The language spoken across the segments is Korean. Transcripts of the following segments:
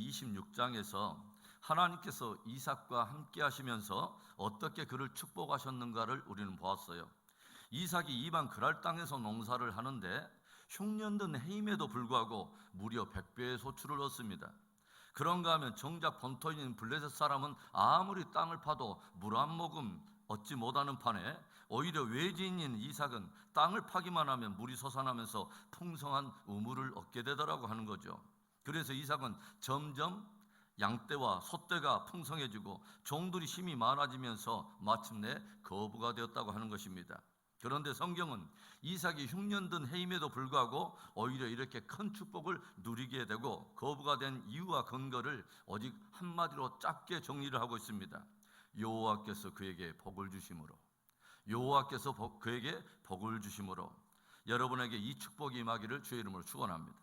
26장에서 하나님께서 이삭과 함께 하시면서 어떻게 그를 축복하셨는가를 우리는 보았어요. 이삭이 이방 그랄 땅에서 농사를 하는데 흉년된 해임에도 불구하고 무려 100배의 소출을 얻습니다. 그런가 하면 정작 본토인 블레셋 사람은 아무리 땅을 파도 물 한 모금 얻지 못하는 판에 오히려 외지인인 이삭은 땅을 파기만 하면 물이 솟아나면서 풍성한 우물을 얻게 되더라고 하는 거죠. 그래서 이삭은 점점 양떼와 소떼가 풍성해지고 종들이 힘이 많아지면서 마침내 거부가 되었다고 하는 것입니다. 그런데 성경은 이삭이 흉년든 해임에도 불구하고 오히려 이렇게 큰 축복을 누리게 되고 거부가 된 이유와 근거를 오직 한마디로 짧게 정리를 하고 있습니다. 여호와께서 그에게 복을 주심으로. 여호와께서 그에게 복을 주심으로. 여러분에게 이 축복이 임하기를 주의 이름으로 축원합니다.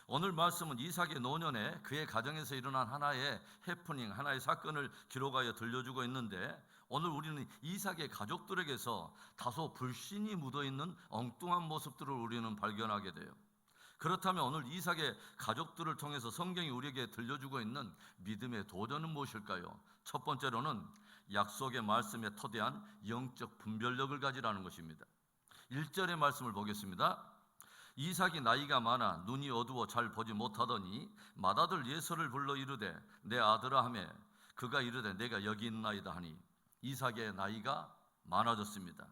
오늘 말씀은 이삭의 노년에 그의 가정에서 일어난 하나의 해프닝, 하나의 사건을 기록하여 들려주고 있는데, 오늘 우리는 이삭의 가족들에게서 다소 불신이 묻어있는 엉뚱한 모습들을 우리는 발견하게 돼요. 그렇다면 오늘 이삭의 가족들을 통해서 성경이 우리에게 들려주고 있는 믿음의 도전은 무엇일까요? 첫 번째로는 약속의 말씀에 토대한 영적 분별력을 가지라는 것입니다. 1절의 말씀을 보겠습니다. 이삭이 나이가 많아 눈이 어두워 잘 보지 못하더니 맏아들 예서를 불러 이르되 내 아들아 하매 그가 이르되 내가 여기 있나이다 하니 이삭의 나이가 많아졌습니다.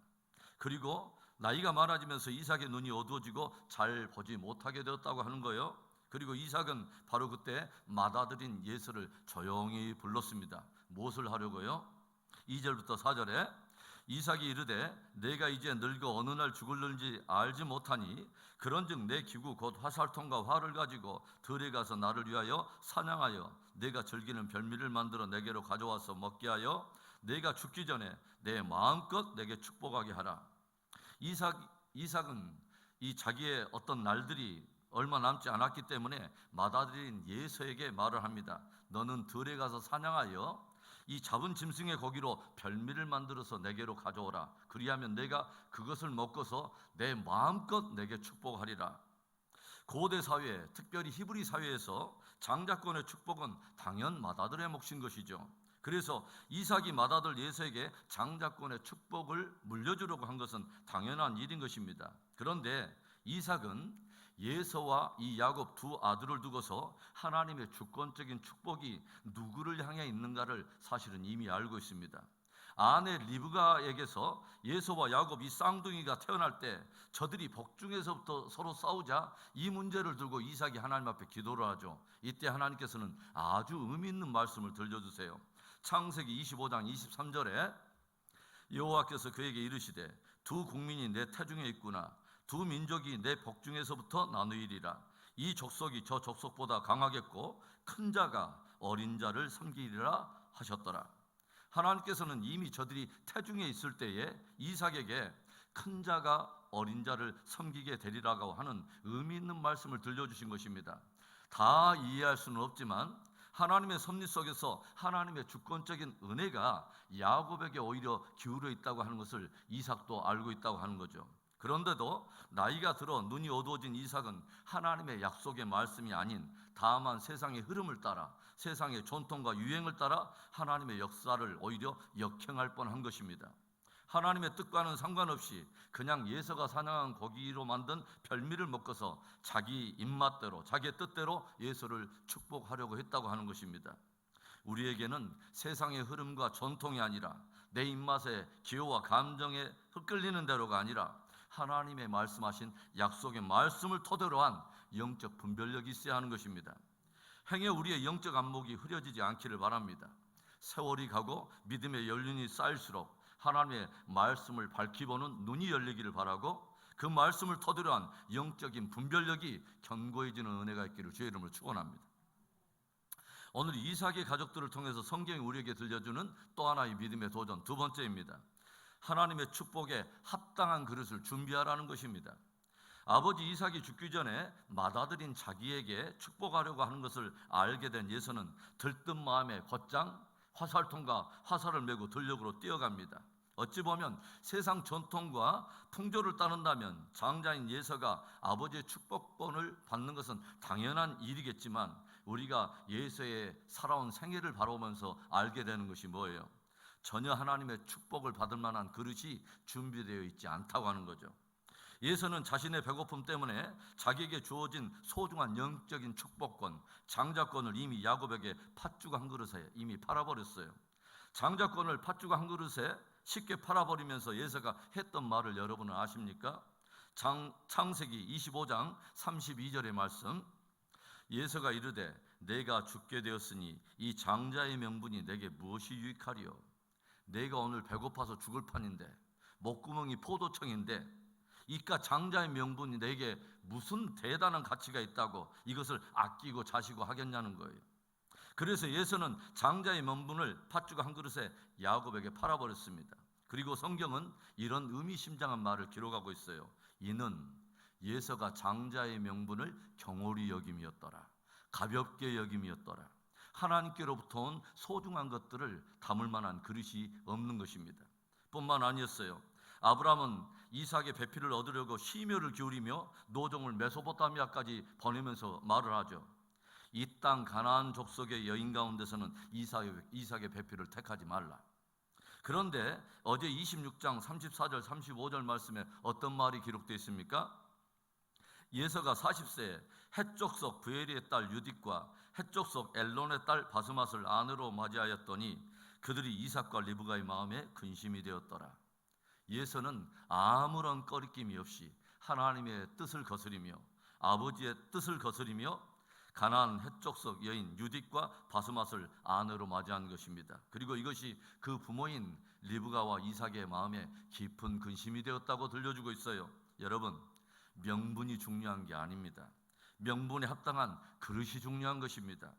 그리고 나이가 많아지면서 이삭의 눈이 어두워지고 잘 보지 못하게 되었다고 하는 거예요. 그리고 이삭은 바로 그때 맏아들인 예서를 조용히 불렀습니다. 무엇을 하려고요? 2절부터 4절에 이삭이 이르되 내가 이제 늙어 어느 날 죽을는지 알지 못하니 그런즉 내 기구 곧 화살통과 활을 가지고 들에 가서 나를 위하여 사냥하여 내가 즐기는 별미를 만들어 내게로 가져와서 먹게 하여 내가 죽기 전에 내 마음껏 내게 축복하게 하라. 이삭은 이 자기의 어떤 날들이 얼마 남지 않았기 때문에 맏아들인 예서에게 말을 합니다. 너는 들에 가서 사냥하여 이 잡은 짐승의 고기로 별미를 만들어서 내게로 가져오라. 그리하면 내가 그것을 먹고서 내 마음껏 내게 축복하리라. 고대 사회, 특별히 히브리 사회에서 장자권의 축복은 당연 맏아들의 몫인 것이죠. 그래서 이삭이 맏아들 예서에게 장자권의 축복을 물려주려고 한 것은 당연한 일인 것입니다. 그런데 이삭은 예서와 이 야곱 두 아들을 두고서 하나님의 주권적인 축복이 누구를 향해 있는가를 사실은 이미 알고 있습니다. 아내 리브가에게서 예서와 야곱 이 쌍둥이가 태어날 때 저들이 복중에서부터 서로 싸우자 이 문제를 들고 이삭이 하나님 앞에 기도를 하죠. 이때 하나님께서는 아주 의미 있는 말씀을 들려주세요. 창세기 25장 23절에 여호와께서 그에게 이르시되 두 국민이 내 태중에 있구나. 두 민족이 내 복중에서부터 나누이리라. 이 족속이 저 족속보다 강하겠고 큰 자가 어린 자를 섬기리라 하셨더라. 하나님께서는 이미 저들이 태중에 있을 때에 이삭에게 큰 자가 어린 자를 섬기게 되리라고 하는 의미 있는 말씀을 들려주신 것입니다. 다 이해할 수는 없지만 하나님의 섭리 속에서 하나님의 주권적인 은혜가 야곱에게 오히려 기울어 있다고 하는 것을 이삭도 알고 있다고 하는 거죠. 그런데도 나이가 들어 눈이 어두워진 이삭은 하나님의 약속의 말씀이 아닌 다만 세상의 흐름을 따라 세상의 전통과 유행을 따라 하나님의 역사를 오히려 역행할 뻔한 것입니다. 하나님의 뜻과는 상관없이 그냥 예서가 사냥한 고기로 만든 별미를 먹고서 자기 입맛대로 자기의 뜻대로 예서를 축복하려고 했다고 하는 것입니다. 우리에게는 세상의 흐름과 전통이 아니라 내 입맛에 기호와 감정에 흩끌리는 대로가 아니라 하나님의 말씀하신 약속의 말씀을 토대로 한 영적 분별력이 있어야 하는 것입니다. 행여 우리의 영적 안목이 흐려지지 않기를 바랍니다. 세월이 가고 믿음의 연륜이 쌓일수록 하나님의 말씀을 밝히 보는 눈이 열리기를 바라고 그 말씀을 토대로 한 영적인 분별력이 견고해지는 은혜가 있기를 주의 이름으로 축원합니다. 오늘 이삭의 가족들을 통해서 성경이 우리에게 들려주는 또 하나의 믿음의 도전, 두 번째입니다. 하나님의 축복에 합당한 그릇을 준비하라는 것입니다. 아버지 이삭이 죽기 전에 맏아들인 자기에게 축복하려고 하는 것을 알게 된 예서는 들뜬 마음에 곧장 화살통과 화살을 메고 들녘으로 뛰어갑니다. 어찌 보면 세상 전통과 풍조를 따른다면 장자인 예서가 아버지의 축복권을 받는 것은 당연한 일이겠지만 우리가 예수의 살아온 생애를 바라보면서 알게 되는 것이 뭐예요? 전혀 하나님의 축복을 받을 만한 그릇이 준비되어 있지 않다고 하는 거죠. 예수는 자신의 배고픔 때문에 자기에게 주어진 소중한 영적인 축복권, 장자권을 이미 야곱에게 팥죽 한 그릇에 이미 팔아버렸어요. 장자권을 팥죽 한 그릇에 쉽게 팔아버리면서 예수가 했던 말을 여러분은 아십니까? 창세기 25장 32절의 말씀, 예수가 이르되 내가 죽게 되었으니 이 장자의 명분이 내게 무엇이 유익하리요? 내가 오늘 배고파서 죽을 판인데, 목구멍이 포도청인데 이깟 장자의 명분이 내게 무슨 대단한 가치가 있다고 이것을 아끼고 자시고 하겠냐는 거예요. 그래서 예수는 장자의 명분을 팥죽 한 그릇에 야곱에게 팔아버렸습니다. 그리고 성경은 이런 의미심장한 말을 기록하고 있어요. 이는 예수가 장자의 명분을 경홀히 여김이었더라, 가볍게 여김이었더라. 하나님께로부터 온 소중한 것들을 담을 만한 그릇이 없는 것입니다. 뿐만 아니었어요. 아브라함은 이삭의 배필을 얻으려고 심혈을 기울이며 노종을 메소포타미아까지 보내면서 말을 하죠. 이 땅 가나안 족속의 여인 가운데서는 이삭의 배필을 택하지 말라. 그런데 어제 26장 34절 35절 말씀에 어떤 말이 기록되어 있습니까? 예서가 40세에 헷족속 부엘리의 딸 유딕과 헷족속 엘론의 딸 바스맛을 아내로 맞이하였더니 그들이 이삭과 리브가의 마음에 근심이 되었더라. 예서는 아무런 꺼리낌이 없이 하나님의 뜻을 거스리며 아버지의 뜻을 거스리며 가나안 헷족속 여인 유딕과 바스맛을 아내로 맞이한 것입니다. 그리고 이것이 그 부모인 리브가와 이삭의 마음에 깊은 근심이 되었다고 들려주고 있어요. 여러분, 명분이 중요한 게 아닙니다. 명분에 합당한 그릇이 중요한 것입니다.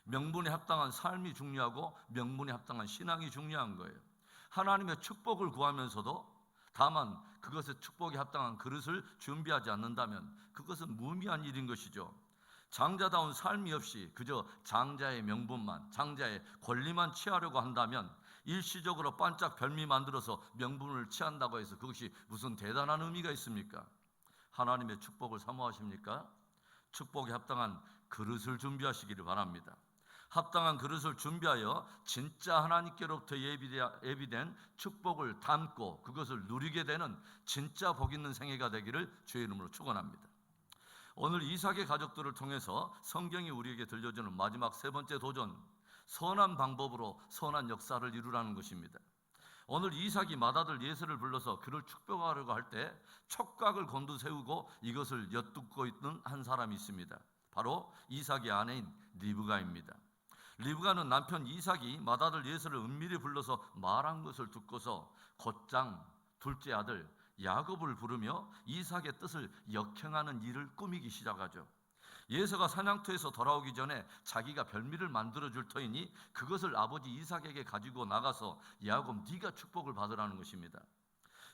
명분에 합당한 삶이 중요하고 명분에 합당한 신앙이 중요한 거예요. 하나님의 축복을 구하면서도 다만 그것의 축복에 합당한 그릇을 준비하지 않는다면 그것은 무의미한 일인 것이죠. 장자다운 삶이 없이 그저 장자의 명분만, 장자의 권리만 취하려고 한다면 일시적으로 반짝 별미 만들어서 명분을 취한다고 해서 그것이 무슨 대단한 의미가 있습니까? 하나님의 축복을 사모하십니까? 축복에 합당한 그릇을 준비하시기를 바랍니다. 합당한 그릇을 준비하여 진짜 하나님께로부터 예비된 축복을 담고 그것을 누리게 되는 진짜 복 있는 생애가 되기를 주의 이름으로 축원합니다. 오늘 이삭의 가족들을 통해서 성경이 우리에게 들려주는 마지막 세 번째 도전, 선한 방법으로 선한 역사를 이루라는 것입니다. 오늘 이삭이 맏아들 예세를 불러서 그를 축복하려고 할 때 촉각을 곤두세우고 이것을 엿듣고 있는 한 사람이 있습니다. 바로 이삭의 아내인 리브가입니다. 리브가는 남편 이삭이 맏아들 예세를 은밀히 불러서 말한 것을 듣고서 곧장 둘째 아들 야곱을 부르며 이삭의 뜻을 역행하는 일을 꾸미기 시작하죠. 예서가 사냥터에서 돌아오기 전에 자기가 별미를 만들어줄 터이니 그것을 아버지 이삭에게 가지고 나가서 야곱 네가 축복을 받으라는 것입니다.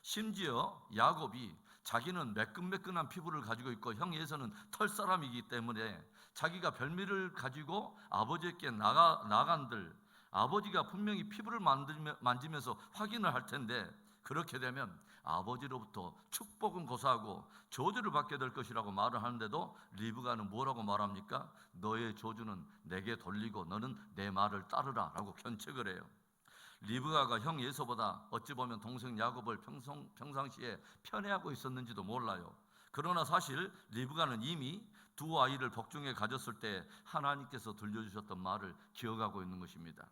심지어 야곱이 자기는 매끈매끈한 피부를 가지고 있고 형 예서는 털사람이기 때문에 자기가 별미를 가지고 아버지께 나간들 아버지가 분명히 피부를 만지면서 확인을 할 텐데 그렇게 되면 아버지로부터 축복은 고사하고 저주를 받게 될 것이라고 말을 하는데도 리브가는 뭐라고 말합니까? 너의 저주는 내게 돌리고 너는 내 말을 따르라 라고 견책을 해요. 리브가가 형 예서보다 어찌 보면 동생 야곱을 평상시에 편애하고 있었는지도 몰라요. 그러나 사실 리브가는 이미 두 아이를 복중에 가졌을 때 하나님께서 들려주셨던 말을 기억하고 있는 것입니다.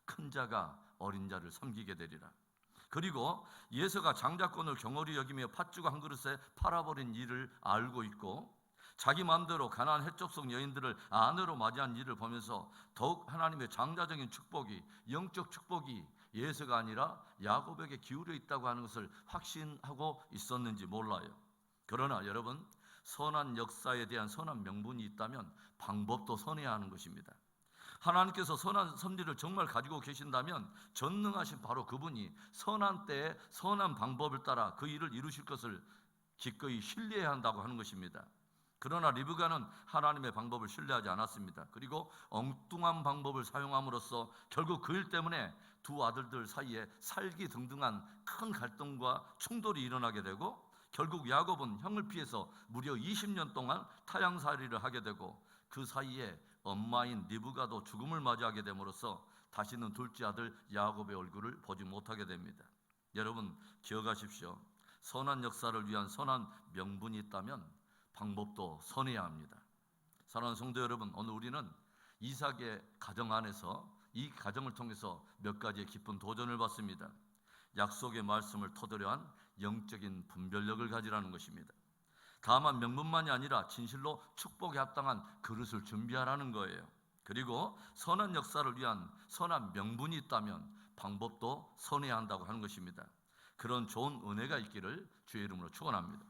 큰 자가 어린 자를 섬기게 되리라. 그리고 예서가 장자권을 경홀히 여기며 팥죽 한 그릇에 팔아버린 일을 알고 있고 자기 마음대로 가나안 헷족속 여인들을 아내로 맞이한 일을 보면서 더욱 하나님의 장자적인 축복이, 영적 축복이 예서가 아니라 야곱에게 기울여 있다고 하는 것을 확신하고 있었는지 몰라요. 그러나 여러분, 선한 역사에 대한 선한 명분이 있다면 방법도 선해야 하는 것입니다. 하나님께서 선한 섭리를 정말 가지고 계신다면 전능하신 바로 그분이 선한 때에 선한 방법을 따라 그 일을 이루실 것을 기꺼이 신뢰해야 한다고 하는 것입니다. 그러나 리브가는 하나님의 방법을 신뢰하지 않았습니다. 그리고 엉뚱한 방법을 사용함으로써 결국 그 일 때문에 두 아들들 사이에 살기등등한 큰 갈등과 충돌이 일어나게 되고 결국 야곱은 형을 피해서 무려 20년 동안 타향살이를 하게 되고 그 사이에 엄마인 리브가도 죽음을 맞이하게 됨으로써 다시는 둘째 아들 야곱의 얼굴을 보지 못하게 됩니다. 여러분 기억하십시오. 선한 역사를 위한 선한 명분이 있다면 방법도 선해야 합니다. 사랑하는 성도 여러분, 오늘 우리는 이삭의 가정 안에서 이 가정을 통해서 몇 가지의 깊은 도전을 받습니다. 약속의 말씀을 토대로 한 영적인 분별력을 가지라는 것입니다. 다만 명분만이 아니라 진실로 축복에 합당한 그릇을 준비하라는 거예요. 그리고 선한 역사를 위한 선한 명분이 있다면 방법도 선해야 한다고 하는 것입니다. 그런 좋은 은혜가 있기를 주의 이름으로 축원합니다.